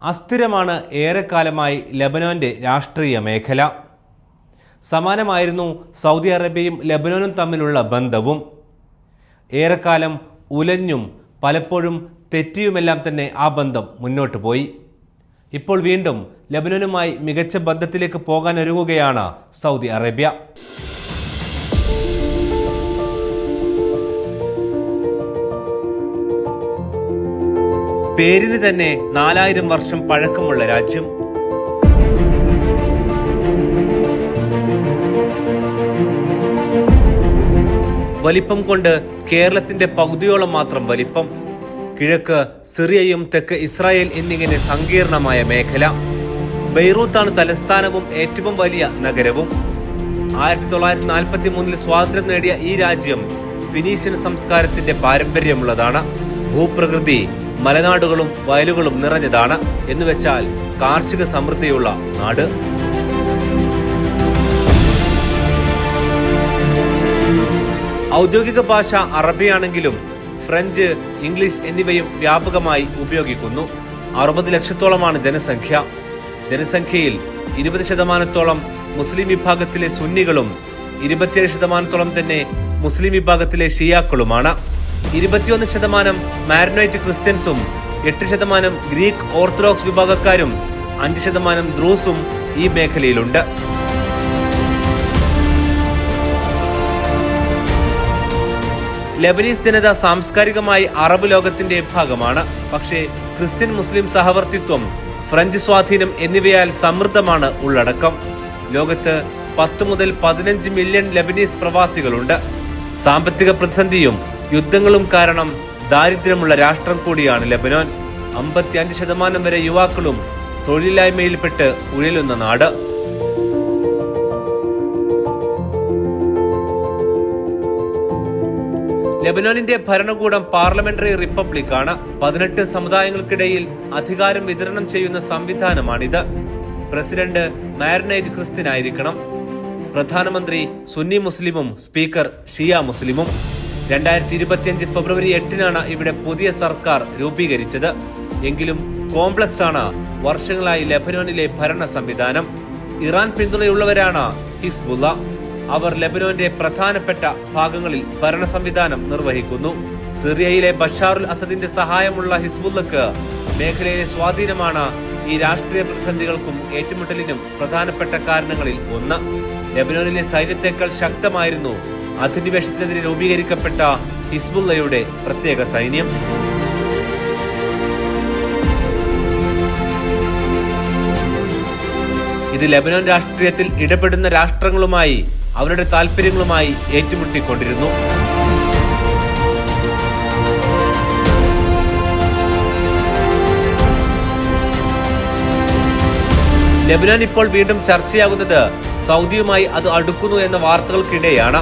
അസ്ഥിരമാണ് ഏറെക്കാലമായി ലെബനോന്റെ രാഷ്ട്രീയ മേഖല. സമാനമായിരുന്നു സൗദി അറേബ്യയും ലെബനോനും തമ്മിലുള്ള ബന്ധവും. ഏറെക്കാലം ഉലഞ്ഞും പലപ്പോഴും തെറ്റിയുമെല്ലാം തന്നെ ആ ബന്ധം മുന്നോട്ട് പോയി. ഇപ്പോൾ വീണ്ടും ലെബനോനുമായി മികച്ച ബന്ധത്തിലേക്ക് പോകാൻ ഒരുങ്ങുകയാണ് സൗദി അറേബ്യ. പേരിന് തന്നെ 4000 വർഷം പഴക്കമുള്ള രാജ്യം. വലിപ്പം കൊണ്ട് കേരളത്തിന്റെ പകുതിയോളം മാത്രം വലിപ്പം. കിഴക്ക് സിറിയയും തെക്ക് ഇസ്രായേൽ എന്നിങ്ങനെ സങ്കീർണമായ മേഖല. ബെയ്റൂത്താണ് തലസ്ഥാനവും ഏറ്റവും വലിയ നഗരവും. 1943 സ്വാതന്ത്ര്യം നേടിയ ഈ രാജ്യം ഫിനീഷ്യൻ സംസ്കാരത്തിന്റെ പാരമ്പര്യമുള്ളതാണ്. ഭൂപ്രകൃതി മലനാടുകളും വയലുകളും നിറഞ്ഞതാണ്. എന്നുവെച്ചാൽ കാർഷിക സമൃദ്ധിയുള്ള നാട്. ഔദ്യോഗിക ഭാഷ അറബിയാണെങ്കിലും ഫ്രഞ്ച്, ഇംഗ്ലീഷ് എന്നിവയും വ്യാപകമായി ഉപയോഗിക്കുന്നു. 60 ലക്ഷത്തോളമാണ് ജനസംഖ്യ. ജനസംഖ്യയിൽ 20% മുസ്ലിം വിഭാഗത്തിലെ സുന്നികളും 27% തന്നെ മുസ്ലിം വിഭാഗത്തിലെ ഷിയാക്കളുമാണ്. 21% മാരനൈറ്റ് ക്രിസ്ത്യൻസും 8% ഗ്രീക്ക് ഓർത്തഡോക്സ് വിഭാഗക്കാരും 5% ദ്രൂസും ഈ മേഖലയിലുണ്ട്. ലെബനീസ് ജനത സാംസ്കാരികമായി അറബ് ലോകത്തിന്റെ ഭാഗമാണ്. പക്ഷേ ക്രിസ്ത്യൻ മുസ്ലിം സഹവർത്തിത്വം, ഫ്രഞ്ച് സ്വാധീനം എന്നിവയാൽ സമൃദ്ധമാണ് ഉള്ളടക്കം. ലോകത്ത് 10 മുതൽ 15 മില്യൺ ലെബനീസ് പ്രവാസികളുണ്ട്. സാമ്പത്തിക പ്രതിസന്ധിയും യുദ്ധങ്ങളും കാരണം ദാരിദ്ര്യമുള്ള രാഷ്ട്രം കൂടിയാണ് ലെബനോൻ. 55% വരെ യുവാക്കളും തൊഴിലില്ലായ്മയിൽപ്പെട്ട് ഉഴലുന്ന നാട്. ലെബനോനിന്റെ ഭരണകൂടം പാർലമെന്ററി റിപ്പബ്ലിക്കാണ്. 18 സമുദായങ്ങൾക്കിടയിൽ അധികാരം വിതരണം ചെയ്യുന്ന സംവിധാനമാണിത്. പ്രസിഡന്റ് മാരനൈറ്റ് ക്രിസ്ത്യൻ ആയിരിക്കണം. പ്രധാനമന്ത്രി സുന്നി മുസ്ലിമും സ്പീക്കർ ഷിയ മുസ്ലിമും. 2025 ഫെബ്രുവരി 8 ഇവിടെ പുതിയ സർക്കാർ രൂപീകരിച്ചത്. എങ്കിലും കോംപ്ലക്സ് ആണ് വർഷങ്ങളായി ലെബനോനിലെ ഭരണ സംവിധാനം. Iran പിന്തുണയുള്ളവരാണ് Hezbollah. അവർ ലെബനോന്റെ പ്രധാനപ്പെട്ട ഭാഗങ്ങളിൽ ഭരണ സംവിധാനം നിർവഹിക്കുന്നു. സിറിയയിലെ ബഷാറുൽ അസദിന്റെ സഹായമുള്ള ഹിസ്ബുള്ളക്ക് മേഖലയിലെ സ്വാധീനമാണ് ഈ രാഷ്ട്രീയ പ്രതിസന്ധികൾക്കും ഏറ്റുമുട്ടലിനും പ്രധാനപ്പെട്ട കാരണങ്ങളിൽ ഒന്ന്. ലെബനോനിലെ സൈന്യത്തെക്കാൾ ശക്തമായിരുന്നു അധിനിവേശത്തിനെതിരെ രൂപീകരിക്കപ്പെട്ട ഹിസ്ബുള്ളയുടെ പ്രത്യേക സൈന്യം. ഇത് ലെബനോൻ രാഷ്ട്രീയത്തിൽ ഇടപെടുന്ന രാഷ്ട്രങ്ങളുമായി അവരുടെ താൽപര്യങ്ങളുമായി ഏറ്റുമുട്ടിക്കൊണ്ടിരുന്നു. ലെബനോൻ ഇപ്പോൾ വീണ്ടും ചർച്ചയാകുന്നത് സൗദിയുമായി അത് അടുക്കുന്നു എന്ന വാർത്തകൾക്കിടെയാണ്.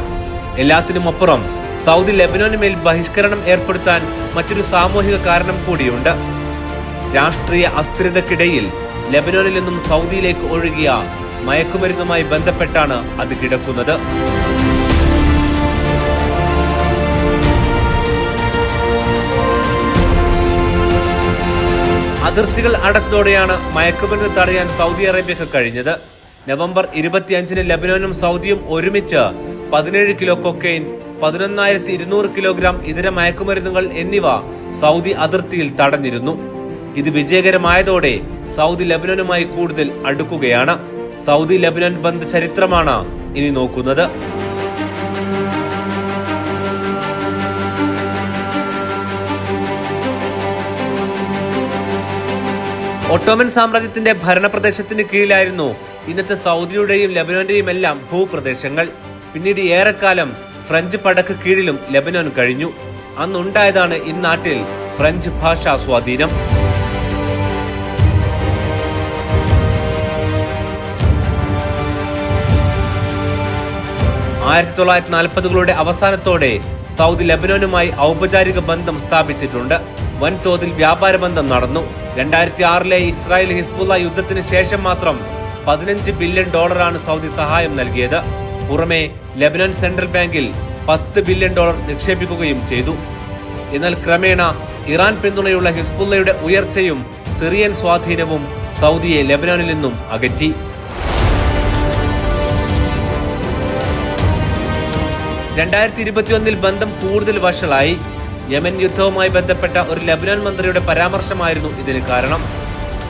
എല്ലാത്തിനുമപ്പുറം സൗദി ലെബനോന് മേൽ ബഹിഷ്കരണം ഏർപ്പെടുത്താൻ മറ്റൊരു സാമൂഹിക കാരണം കൂടിയുണ്ട്. രാഷ്ട്രീയ അസ്ഥിരതയ്ക്കിടയിൽ ലെബനോനിൽ നിന്നും സൗദിയിലേക്ക് ഒഴുകിയ മയക്കുമരുന്നുമായി ബന്ധപ്പെട്ടാണ് അത് കിടക്കുന്നത്. അതിർത്തികൾ അടച്ചതോടെയാണ് മയക്കുമരുന്ന് തടയാൻ സൗദി അറേബ്യക്ക് കഴിഞ്ഞത്. നവംബർ 25 ലെബനോനും സൗദിയും ഒരുമിച്ച് 17 കിലോ കൊക്കൈൻ, 11,200 കിലോഗ്രാം ഇതര മയക്കുമരുന്നുകൾ എന്നിവ സൗദി അതിർത്തിയിൽ തടഞ്ഞിരുന്നു. ഇത് വിജയകരമായതോടെ സൗദി ലെബനോനുമായി കൂടുതൽ അടുക്കുകയാണ്. സൗദി ലെബനോൻ ബന്ധ ചരിത്രമാണ് ഇനി നോക്കുന്നത്. ഒട്ടോമൻ സാമ്രാജ്യത്തിന്റെ ഭരണപ്രദേശത്തിന് കീഴിലായിരുന്നു ഇന്നത്തെ സൗദിയുടെയും ലെബനോന്റെയും എല്ലാം ഭൂപ്രദേശങ്ങൾ. പിന്നീട് ഏറെക്കാലം ഫ്രഞ്ച് പടക്ക് കീഴിലും ലെബനോൻ കഴിഞ്ഞു. അന്നുണ്ടായതാണ് ഇന്നാട്ടിൽ ഫ്രഞ്ച് ഭാഷാ സ്വാധീനം. 1940കളുടെ അവസാനത്തോടെ സൗദി ലെബനോനുമായി ഔപചാരിക ബന്ധം സ്ഥാപിച്ചിട്ടുണ്ട്. വൻതോതിൽ വ്യാപാര ബന്ധം നടന്നു. 2006 ഇസ്രായേൽ ഹിസ്ബുള്ള യുദ്ധത്തിന് ശേഷം മാത്രം $15 ബില്യൺ സൗദി സഹായം നൽകിയത്. പുറമെ ലെബനൻ സെൻട്രൽ ബാങ്കിൽ $10 ബില്യൺ നിക്ഷേപിക്കുകയും ചെയ്തു. എന്നാൽ ക്രമേണ ഇറാൻ പിന്തുണയുള്ള ഹിസ്ബുള്ളയുടെ ഉയർച്ചയും സിറിയൻ സ്വാധീനവും സൗദിയെ ലെബനോനിൽ നിന്നും അകറ്റി. 2021 ബന്ധം കൂടുതൽ വഷളായി. യമൻ യുദ്ധവുമായി ബന്ധപ്പെട്ട ഒരു ലെബനോൻ മന്ത്രിയുടെ പരാമർശമായിരുന്നു ഇതിന് കാരണം.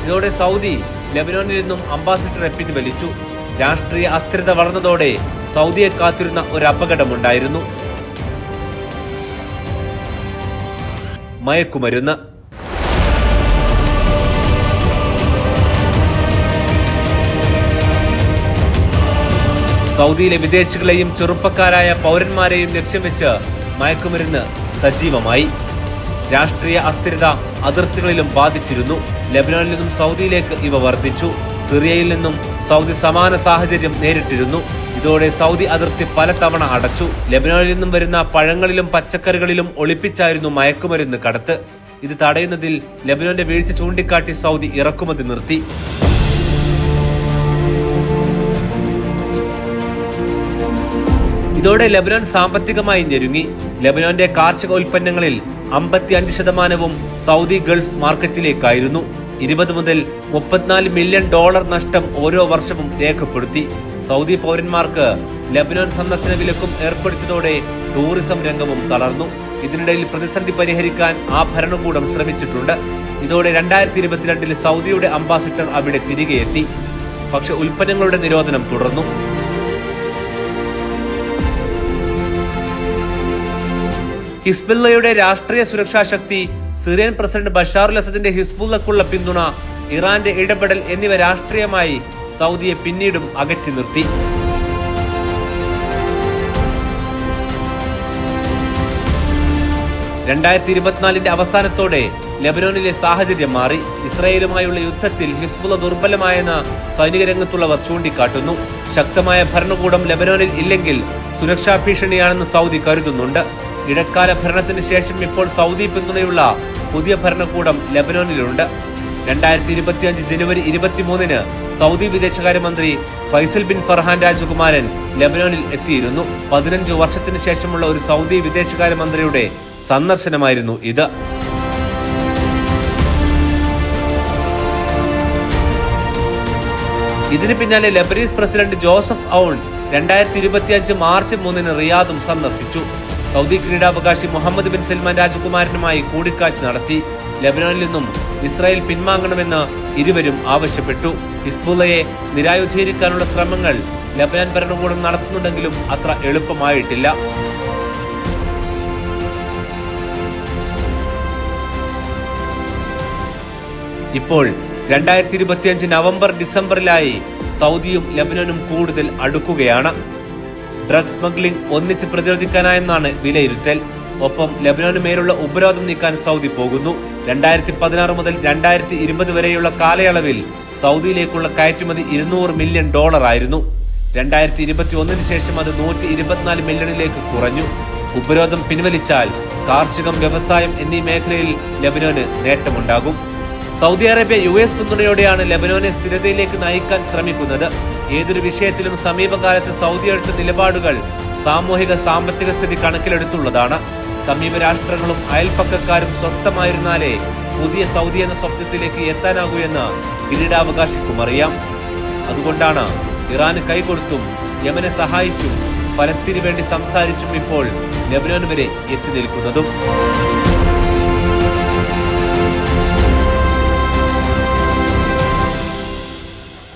ഇതോടെ സൗദി ലെബനോനിൽ നിന്നും അംബാസിഡറെ പിൻവലിച്ചു. രാഷ്ട്രീയ അസ്ഥിരത വളർന്നതോടെ സൗദിയെ കാത്തിരുന്ന ഒരു അപകടമുണ്ടായിരുന്നു. മയക്കുമരുന്ന്. സൗദിയിലെ വിദേശികളെയും ചെറുപ്പക്കാരായ പൗരന്മാരെയും ലക്ഷ്യം വെച്ച് മയക്കുമരുന്ന് സജീവമായി. രാഷ്ട്രീയ അസ്ഥിരത അതിർത്തികളിലും ബാധിച്ചിരുന്നു. ലെബനോനിൽ നിന്നും സൗദിയിലേക്ക് ഇവ വർദ്ധിച്ചു. സിറിയയിൽ നിന്നും സൗദി സമാന സാഹചര്യം നേരിട്ടിരുന്നു. ഇതോടെ സൗദി അതിർത്തി പലതവണ അടച്ചു. ലെബനോനിൽ നിന്നും വരുന്ന പഴങ്ങളിലും പച്ചക്കറികളിലും ഒളിപ്പിച്ചായിരുന്നു മയക്കുമരുന്ന് കടത്ത്. ഇത് തടയുന്നതിൽ ലെബനോന്റെ വീഴ്ച ചൂണ്ടിക്കാട്ടി സൗദി ഇറക്കുമതി നിർത്തി. ഇതോടെ ലെബനോൻ സാമ്പത്തികമായി ഞെരുങ്ങി. ലെബനോന്റെ കാർഷിക ഉൽപ്പന്നങ്ങളിൽ 55% സൗദി ഗൾഫ് മാർക്കറ്റിലേക്കായിരുന്നു. 20 മുതൽ 34 മില്യൺ ഡോളർ നഷ്ടം ഓരോ വർഷവും രേഖപ്പെടുത്തി. സൗദി പൗരന്മാർക്ക് ലെബനോൻ സന്ദർശന വിലക്കും ഏർപ്പെടുത്തിയതോടെ ടൂറിസം രംഗവും തളർന്നു. ഇതിനിടയിൽ പ്രതിസന്ധി പരിഹരിക്കാൻ ആ ഭരണകൂടം ശ്രമിച്ചിട്ടുണ്ട്. ഇതോടെ 2022 സൗദിയുടെ അംബാസിഡർ അവിടെ തിരികെ എത്തി. പക്ഷെ ഉൽപ്പന്നങ്ങളുടെ നിരോധനം തുടർന്നു. ഹിസ്ബുള്ളയുടെ രാഷ്ട്രീയ സുരക്ഷാ ശക്തി, സിറിയൻ പ്രസിഡന്റ് ബഷാറുൽ അസദിന്റെ ഹിസ്ബുള്ളക്കുള്ള പിന്തുണ, ഇറാന്റെ ഇടപെടൽ എന്നിവ രാഷ്ട്രീയമായി സൗദിയെ പിന്നീടും അകറ്റി നിർത്തി. ന്റെ അവസാനത്തോടെ ലെബനോനിലെ സാഹചര്യം മാറി. ഇസ്രായേലുമായുള്ള യുദ്ധത്തിൽ ഹിസ്ബുള്ള ദുർബലമായെന്ന് സൈനിക രംഗത്തുള്ളവർ ചൂണ്ടിക്കാട്ടുന്നു. ശക്തമായ ഭരണകൂടം ലെബനോനിൽ ഇല്ലെങ്കിൽ സുരക്ഷാ ഭീഷണിയാണെന്ന് സൗദി കരുതുന്നുണ്ട്. ഇടക്കാല ഭരണത്തിന് ശേഷം ഇപ്പോൾ സൗദി പിന്തുണയുള്ള പുതിയ ഭരണകൂടം ലെബനോനിലുണ്ട്. 2025 ജനുവരി 23 സൗദി വിദേശകാര്യമന്ത്രി ഫൈസൽ ബിൻ ഫർഹാൻ രാജകുമാരൻ ലെബനോനിൽ എത്തിയിരുന്നു. 15 വർഷത്തിന് ശേഷമുള്ള ഒരു സൗദി വിദേശകാര്യമന്ത്രിയുടെ സന്ദർശനമായിരുന്നു ഇത്. ഇതിന് പിന്നാലെ Lebanese president Joseph Aoun 2025 March 3 റിയാദും സന്ദർശിച്ചു. സൗദി കിരീടാവകാശി മുഹമ്മദ് ബിൻ സൽമാൻ രാജകുമാരനുമായി കൂടിക്കാഴ്ച നടത്തി. ലെബനോനിൽ നിന്നും ഇസ്രായേൽ പിൻവാങ്ങണമെന്ന് ഇരുവരും ആവശ്യപ്പെട്ടു. ഹിസ്ബുള്ളയെ നിരായുധീകരിക്കാനുള്ള ശ്രമങ്ങൾ ലെബനാൻ ഭരണകൂടം നടത്തുന്നുണ്ടെങ്കിലും അത്ര എളുപ്പമായിട്ടില്ല. ഇപ്പോൾ 2025 നവംബർ ഡിസംബറിലായി സൗദിയും ലെബനോനും കൂടുതൽ അടുക്കുകയാണ്. ഡ്രഗ് സ്മഗ്ലിംഗ് ഒന്നിച്ച് പ്രതിരോധിക്കാനായെന്നാണ് വിലയിരുത്തൽ. ഒപ്പം ലെബനോന് മേലുള്ള ഉപരോധം നീക്കാൻ സൗദി പോകുന്നു. 2016 മുതൽ 2020 വരെയുള്ള കാലയളവിൽ സൗദിയിലേക്കുള്ള കയറ്റുമതി $200 മില്യൺ ആയിരുന്നു. 2021 ശേഷം അത് 124 മില്യണിലേക്ക് കുറഞ്ഞു. ഉപരോധം പിൻവലിച്ചാൽ കാർഷികം, വ്യവസായം എന്നീ മേഖലയിൽ ലെബനോന് നേട്ടമുണ്ടാകും. സൗദി അറേബ്യ US പിന്തുണയോടെയാണ് ലെബനോനെ സ്ഥിരതയിലേക്ക് നയിക്കാൻ ശ്രമിക്കുന്നത്. ഏതൊരു വിഷയത്തിലും സമീപകാലത്ത് സൗദി എടുത്ത നിലപാടുകൾ സാമൂഹിക സാമ്പത്തിക സ്ഥിതി കണക്കിലെടുത്തുള്ളതാണ്. സമീപ രാഷ്ട്രങ്ങളും അയൽപ്പക്കക്കാരും സ്വസ്ഥമായിരുന്നാലേ പുതിയ സൗദി എന്ന സ്വപ്നത്തിലേക്ക് എത്താനാകൂ എന്ന് കിരീടാവകാശിക്കും അറിയാം. അതുകൊണ്ടാണ് ഇറാന് കൈകൊടുത്തും യമനെ സഹായിച്ചും ഫലസ്തീന് വേണ്ടി സംസാരിച്ചും ഇപ്പോൾ ലെബനോൻ വരെ എത്തി നിൽക്കുന്നതും.